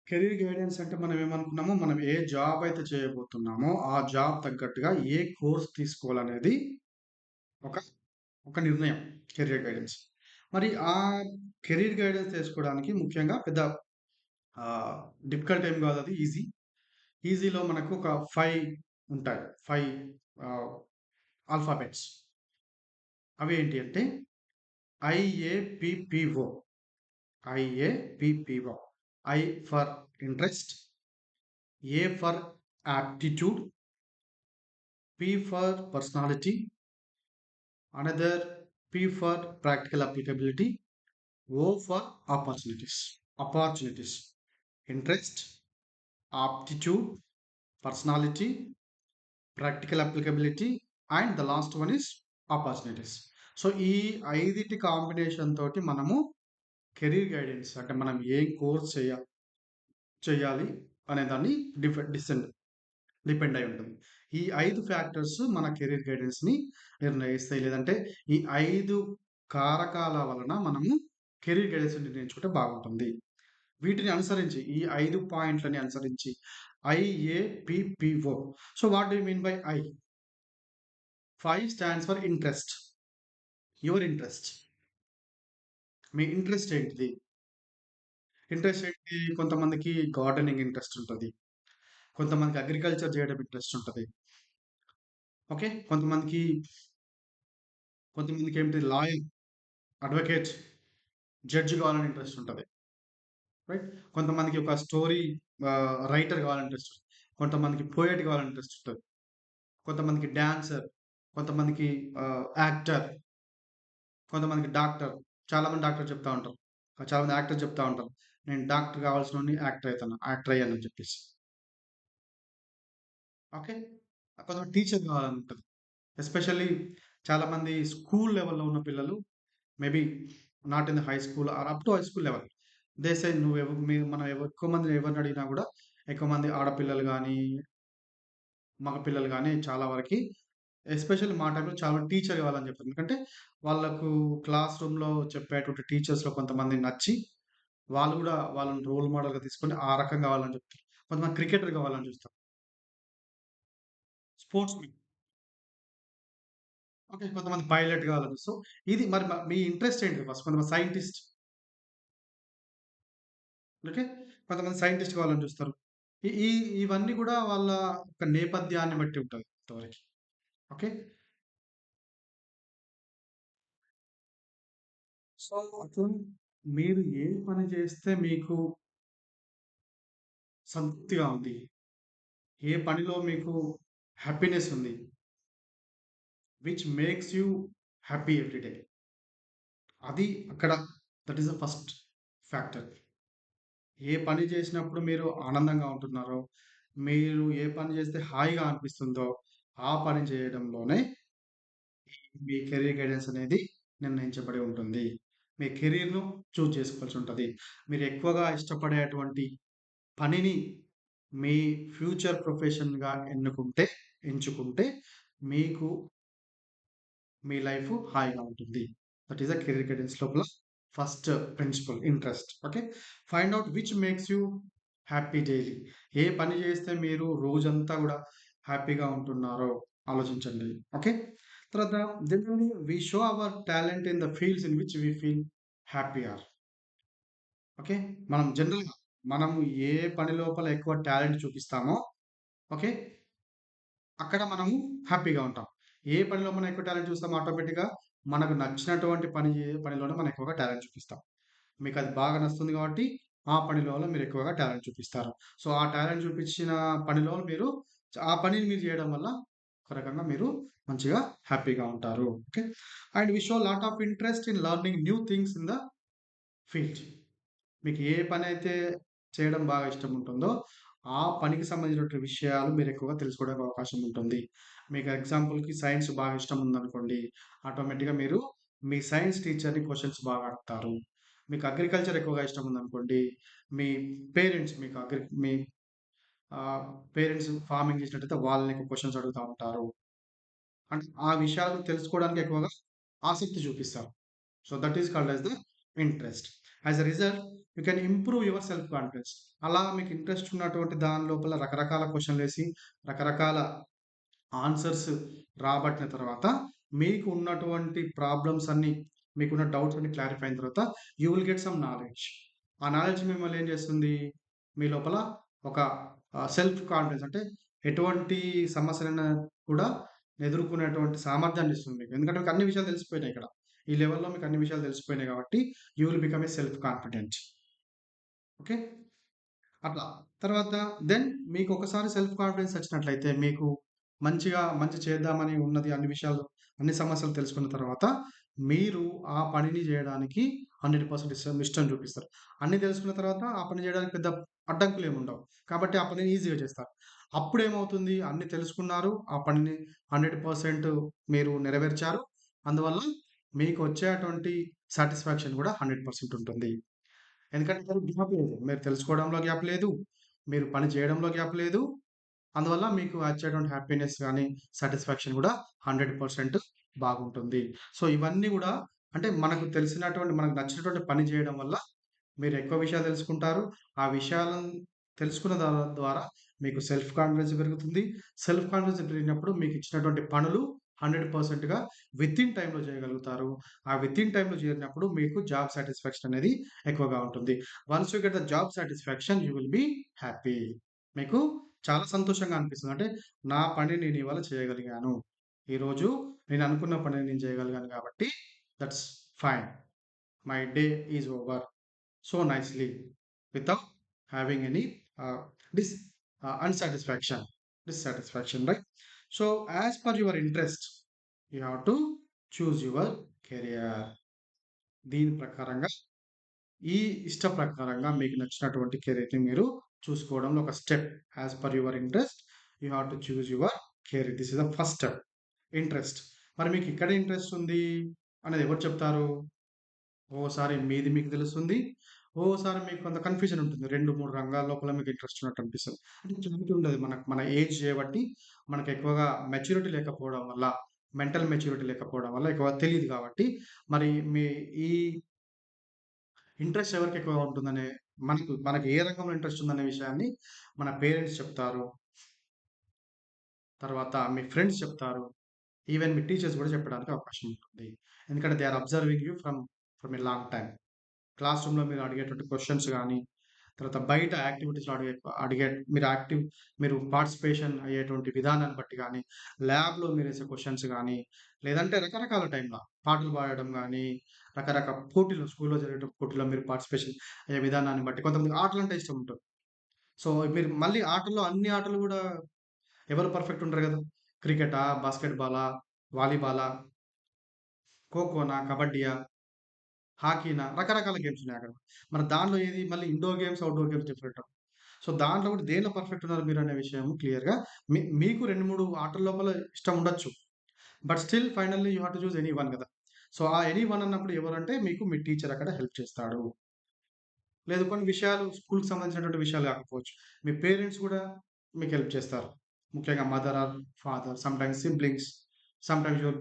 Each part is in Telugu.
కెరీర్ గైడెన్స్ అంటే మనం ఏమనుకున్నామో, మనం ఏ జాబ్ అయితే చేయబోతున్నామో, ఆ జాబ్ తగ్గట్టుగా ఏ కోర్స్ తీసుకోవాలనేది ఒక ఒక నిర్ణయం కెరియర్ గైడెన్స్. మరి ఆ కెరీర్ గైడెన్స్ తీసుకోవడానికి ముఖ్యంగా పెద్ద డిఫికల్ట్ ఏం కాదది. ఈజీ. ఈజీలో మనకు ఒక 5 ఉంటాయి. 5 ఆహ్, ఆల్ఫాబెట్స్. అవేంటి అంటే IAPPO. IAPPO. I for interest, A for aptitude, P for personality, another P for practical applicability, O for opportunities. Opportunities. Interest, aptitude, personality, practical applicability, and the last one is opportunities. So ఈ ఐదిటి కాంబినేషన్ తోటి మనము కెరీర్ గైడెన్స్ అంటే మనం ఏం కోర్స్ చేయాలి అనే దాన్ని డిపెండ్ అయి ఉంటుంది. ఈ 5 ఫ్యాక్టర్స్ మన కెరీర్ గైడెన్స్‌ని నిర్ణయిస్తాయి. లేదంటే ఈ 5 కారకాల వలన మనము కెరీర్ గైడెన్స్‌ని నిర్ణయించుకుంటే బాగుంటుంది. వీటిని అనుసరించి ఈ 5 పాయింట్లని అనుసరించి IAPPO. So what do you mean by I? 5 stands for interest. Your interest. మీ ఇంట్రెస్ట్ ఏంటిది? ఇంట్రెస్ట్ ఏంటి? కొంతమందికి గార్డెనింగ్ ఇంట్రెస్ట్ ఉంటది. కొంతమందికి అగ్రికల్చర్ చేయడం ఇంట్రెస్ట్ ఉంటది. ఓకే. కొంతమందికేంటి లాయర్, అడ్వకేట్, జడ్జ్ కావాలని ఇంట్రెస్ట్ ఉంటది. రైట్? కొంతమందికి ఒక స్టోరీ రైటర్ కావాలని ఇంట్రెస్ట్. కొంతమందికి పోయెట్ కావాలని ఇంట్రెస్ట్ ఉంటది. కొంతమందికి డాన్సర్, కొంతమందికి యాక్టర్, కొంతమందికి డాక్టర్. చాలామంది డాక్టర్ చెప్తా ఉంటారు. చాలామంది యాక్టర్ చెప్తా ఉంటారు. నేను డాక్టర్ కావాల్సినోడిని యాక్టర్ అయ్యానని చెప్పేసి. ఓకే. కొంతమంది టీచర్ కావాలని ఉంటది. ఎస్పెషల్లీ చాలామంది స్కూల్ లెవెల్‌లో ఉన్న పిల్లలు maybe not in the high school or up to high school level. They say మనం ఎక్కువ మందిని ఎవరిని అడిగినా గూడా ఎక్కువ మంది ఆడపిల్లలు గానీ, మగ పిల్లలు గానీ చాలా వరకి ఎస్పెషల్లీ మా టైంలో చాలా టీచర్ కావాలని చెప్పారు. ఎందుకంటే వాళ్ళకు క్లాస్ రూమ్‌లో చెప్పేటువంటి టీచర్స్‌లో కొంతమంది నచ్చి, వాళ్ళు గూడా వాళ్ళని రోల్ మోడల్‌గా తీసుకొని ఆ రకం కావాలని చెప్తారు. కొంతమంది క్రికెటర్ కావాలని చూస్తారు. స్పోర్ట్స్‌మెన్. ఓకే. కొంతమంది పైలట్ కావాలని. సో, ఇది మరి మీ ఇంట్రెస్ట్ ఏంటిది ఫస్ట్? కొంతమంది సైంటిస్ట్. ఓకే. కొంతమంది సైంటిస్ట్ కావాలని చూస్తారు. ఈ ఈ ఇవన్నీ గూడా వాళ్ళ యొక్క నేపథ్యాన్ని బట్టి ఉంటది కొంతవరకి. ఓకే. సో, అట్లా మీరు ఏ పని చేస్తే మీకు సంతృప్తిగా ఉంది? ఏ పనిలో మీకు హ్యాపీనెస్ ఉంది? Which makes you happy every day. అది అక్కడ that is the first factor. ఏ పని చేసినప్పుడు మీరు ఆనందంగా ఉంటున్నారో, మీరు ఏ పని చేస్తే హాయిగా అనిపిస్తుందో, ఆ పని చేయడంలోనే మీ కెరీర్ గైడెన్స్ అనేది నిర్ణయించబడి ఉంటుంది. మీ కెరీర్‌ను చేసుకోవాల్సి ఉంటది. మీరు ఎక్కువగా ఇష్టపడేటువంటి పనిని మీ ఫ్యూచర్ ప్రొఫెషన్‌గా ఎంచుకుంటే మీకు మీ లైఫ్ హాయిగా ఉంటుంది. That is the career guidance లోపల first principle interest. Okay. Find out which makes you happy daily. ఏ పని చేస్తే మీరు రోజంతా గూడా హ్యాపీగా ఉంటున్నారో ఆలోచించండి. ఓకే. తర్వాత generally we show our talent in the fields in which we feel happier. Okay. జనరల్‌గా మనము ఏ పని లోపల ఎక్కువ టాలెంట్ చూపిస్తామో ఓకే. అక్కడ మనము హ్యాపీగా ఉంటాం. ఏ పనిలో మనం ఎక్కువ టాలెంట్ చూస్తామో ఆటోమేటిక్‌గా మనకు నచ్చినటువంటి పనిలోనే మనం ఎక్కువగా టాలెంట్ చూపిస్తాం. మీకది బాగా నచ్చుతుంది కాబట్టి, ఆ పనిలోనే మీరు ఎక్కువగా టాలెంట్ చూపిస్తారు. సో, ఆ టాలెంట్ చూపించిన పనిలో మీరు ఆ పనిని మీరు చేయడం వల్ల ఒక రకంగా మీరు మంచిగా హ్యాపీగా ఉంటారు. Okay. And we show lot of interest in learning new things in the field. మీకు ఏ పనైతే చేయడం బాగా ఇష్టముంటుందో, ఆ పనికి సంబంధించినటువంటి విషయాలు మీరు ఎక్కువగా తెలుసుకోవడానికి అవకాశం ఉంటుంది. మీకు ఎగ్జాంపుల్‌కి సైన్స్ బాగా ఇష్టముందనుకోండి, ఆటోమేటిక్‌గా మీరు మీ సైన్స్ టీచర్‌ని క్వెషన్స్ బాగా అడుగుతారు. మీకు అగ్రికల్చర్ ఎక్కువగా ఇష్టముందనుకోండి, మీ పేరెంట్స్ మీకు మీ ఆహ్, పేరెంట్స్ ఫార్మింగ్ చేసినట్టయితే వాళ్ళని ఎక్కువ క్వెషన్స్ అడుగుతా ఉంటారు. అంటే ఆ విషయాలు తెలుసుకోవడానికి ఎక్కువగా ఆసక్తి చూపిస్తారు. So, that is called as the interest. As a result you can improve your self confidence. అలా మీకు ఇంట్రెస్ట్ ఉన్నటువంటి దాని లోపల రకరకాల క్వెషన్‌లేసి, రకరకాల ఆన్సర్స్ రాబట్టిన తర్వాత, మీకు ఉన్నటువంటి ప్రాబ్లమ్స్ అన్నీ, మీకున్న డౌట్స్ అన్నీ క్లారిఫై అయిన తర్వాత, you will get some knowledge. ఆ నాలెడ్జ్ మిమ్మల్ని ఏం చేస్తుంది? మీ లోపల ఒక సెల్ఫ్ కాన్ఫిడెన్స్, అంటే ఎటువంటి సమస్యలైనా కూడా ఎదుర్కొనేటువంటి సామర్థ్యాన్ని ఇస్తుంది మీకు. ఎందుకంటే మీకు అన్ని విషయాలు తెలిసిపోయినాయి ఇక్కడ. ఈ లెవెల్‌లో మీకు అన్ని విషయాలు తెలిసిపోయినాయి కాబట్టి, you will become a self confident. Okay. అట్లా. తర్వాత దెన్ మీకొకసారి సెల్ఫ్ కాన్ఫిడెన్స్ వచ్చినట్లయితే, మీకు మంచిగా మంచి చేద్దామని ఉన్నది అన్ని విషయాలు, అన్ని సమస్యలు తెలుసుకున్న తర్వాత, మీరు ఆ పనిని జేయడానికి 100% ఇష్టం చూపిస్తారు. అన్నీ తెలుసుకున్న తర్వాత ఆ పని జేయడానికి పెద్ద అడ్డంకులేముండవు. కాబట్టి ఆ పనిని ఈజీగా చేస్తారు. అప్పుడేమవుతుంది? అన్నీ తెలుసుకున్నారు. ఆ పనిని 100% మీరు నెరవేర్చారు. అందువల్ల మీకు వచ్చేటువంటి సాటిస్ఫాక్షన్ గూడా 100% ఉంటుంది. ఎందుకంటే ఇక్కడ గ్యాప్ లేదు. మీరు తెలుసుకోవడంలో గ్యాప్ లేదు. మీరు పని చేయడంలో గ్యాప్ లేదు. అందువల్ల మీకు వచ్చేటువంటి హ్యాపీనెస్ గాని, సాటిస్ఫాక్షన్ గూడా 100% బాగుంటుంది. సో, ఇవన్నీ గూడా అంటే మనకు తెలిసినటువంటి, మనకు నచ్చినటువంటి పని జేయడం వల్ల మీరు ఎక్కువ విషయాలు తెలుసుకుంటారు. ఆ విషయాలను తెలుసుకున్న ద్వారా మీకు సెల్ఫ్ కాన్ఫిడెన్స్ పెరుగుతుంది. సెల్ఫ్ కాన్ఫిడెన్స్ పెరిగినప్పుడు మీకు ఇచ్చినటువంటి పనులు 100%గా వితిన్ టైమ్‌లో చేయగలుగుతారు. ఆ వితిన్ టైమ్‌లో చేరినప్పుడు మీకు జాబ్ సాటిస్ఫాక్షన్ అనేది ఎక్కువగా ఉంటుంది. Once you get the job satisfaction you will be happy. మీకు చాలా సంతోషంగా అనిపిస్తుంది. అంటే నా పని నేను ఇవాళ చేయగలిగాను. ఈరోజు నేను అనుకున్న పనిని నేను చేయగలిగాను కాబట్టి that's fine. My day is over so nicely without having any uh, dis unsatisfaction, dissatisfaction, right? So as per your interest you have to choose your career. దీని ప్రకారంగా, ఈ ఇష్ట ప్రకారంగా మీకు నచ్చినటువంటి కెరీర్‌ని మీరు చూసుకోవడంలో ఒక step. As per your interest you have to choose your career. This is the first step. Interest. మరి మీకు ఇక్కడ ఇంట్రెస్ట్ ఉంది అనేది ఎవరు చెప్తారు? ఓసారి మీది మీకు తెలుస్తుంది. ఓసారి మీకు కొంత కన్‌ఫ్యూజన్ ఉంటుంది. 2, 3 రంగాల లోపల మీకు ఇంట్రెస్ట్ ఉన్నట్టు అనిపిస్తది. అంటే క్లారిటీ ఉండదు. మన ఏజ్ చేయబట్టి మనకు ఎక్కువగా మెచ్యూరిటీ లేకపోవడం వల్ల, మెంటల్ మెచ్యూరిటీ లేకపోవడం వల్ల ఎక్కువగా తెలీదు కాబట్టి, మరి మీ ఈ ఇంట్రెస్ట్ ఎవరికి ఎక్కువగా ఉంటుందనే, మనకు ఏ రంగంలో ఇంట్రెస్ట్ ఉందనే విషయాన్ని మన పేరెంట్స్ చెప్తారు. తర్వాత మీ ఫ్రెండ్స్ చెప్తారు. ఈవెన్ మీ టీచర్స్ కూడా చెప్పడానికి అవకాశం ఉంటుంది. ఎందుకంటే they are observing you from a long time. Class రూమ్‌లో మీరు అడిగేటువంటి క్వెషన్స్ గాని, తర్వాత బయట యాక్టివిటీస్‌లో అడిగే అడిగే మీరు మీరు పార్టిసిపేషన్ అయ్యేటువంటి విధానాన్ని బట్టి గాని, ల్యాబ్‌లో మీరేసే క్వెషన్స్ గాని, లేదంటే రకరకాల టైంలో పాటలు పాడడం గాని, రకరకాల పోటీలు, స్కూల్‌లో జరిగే పోటీల్లో మీరు పార్టిసిపేషన్ అయ్యే విధానాన్ని బట్టి, కొంతమందికి ఆటలంటే ఇష్టం ఉంటది. సో, మీరు మళ్ళీ ఆటల్లో అన్ని ఆటలు గూడా ఎవరు పర్ఫెక్ట్ ఉండరు గదా! క్రికెటా? బాస్కెట్ బాలా? వాలీబాలా? ఖోఖోనా? కబడ్డీయా? హాకీనా? రకరకాల గేమ్స్ ఉన్నాయక్కడ. మరి దానిలో ఏది మళ్ళీ indoor games, outdoor games different. So, దాంట్లో కూడా దేనిలో పర్ఫెక్ట్ ఉన్నారు మీరనే విషయం క్లియర్‌గా మీకు 2, 3 ఆటల లోపల ఇష్టం ఉండొచ్చు. But still finally you have to choose any one గదా! సో, ఆ ఎనీ వన్ అన్నప్పుడు ఎవరంటే మీకు మీ టీచర్ అక్కడ హెల్ప్ చేస్తాడు. లేదు కొన్ని విషయాలు స్కూల్‌కి సంబంధించినటువంటి విషయాలు కాకపోవచ్చు. మీ పేరెంట్స్ గూడా మీకు హెల్ప్ చేస్తారు. ముఖ్యంగా mother or father, sometimes siblings, sometimes your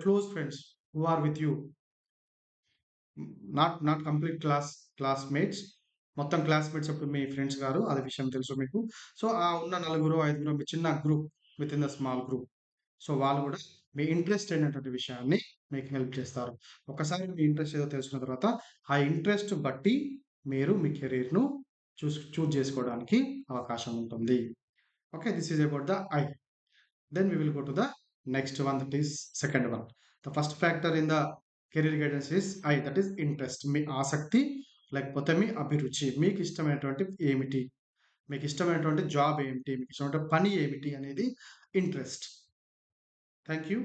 close friends who are with you. Not complete classmates. మొత్తం క్లాస్‌మేట్స్ అప్పుడు మీ ఫ్రెండ్స్ గారు. అది విషయం తెలుసు మీకు. సో, ఆ ఉన్న నలుగురో, ఐదుగురో మీ చిన్న group within the small group. So, వాళ్ళు గూడా మీ ఇంట్రెస్ట్ అయినటువంటి విషయాన్ని మీకు హెల్ప్ చేస్తారు. ఒకసారి మీ ఇంట్రెస్ట్ ఏదో తెలుసుకున్న తర్వాత, ఆ ఇంట్రెస్ట్ బట్టి మీరు మీ కెరీర్‌ను చూజ్ చేసుకోవడానికి అవకాశం ఉంటుంది. Okay. This is about the I. Then we will go to the next one, that is second one. The first factor in the career guidance is I, that is interest. మీ ఆసక్తి లేకపోతే మీ అభిరుచి. మీకు ఇష్టమైనటువంటి ఏమిటి? మీకు ఇష్టమైనటువంటి జాబ్ ఏమిటి? మీకు ఇష్టమైనటువంటి పని ఏమిటి అనేది ఇంట్రెస్ట్. Thank you.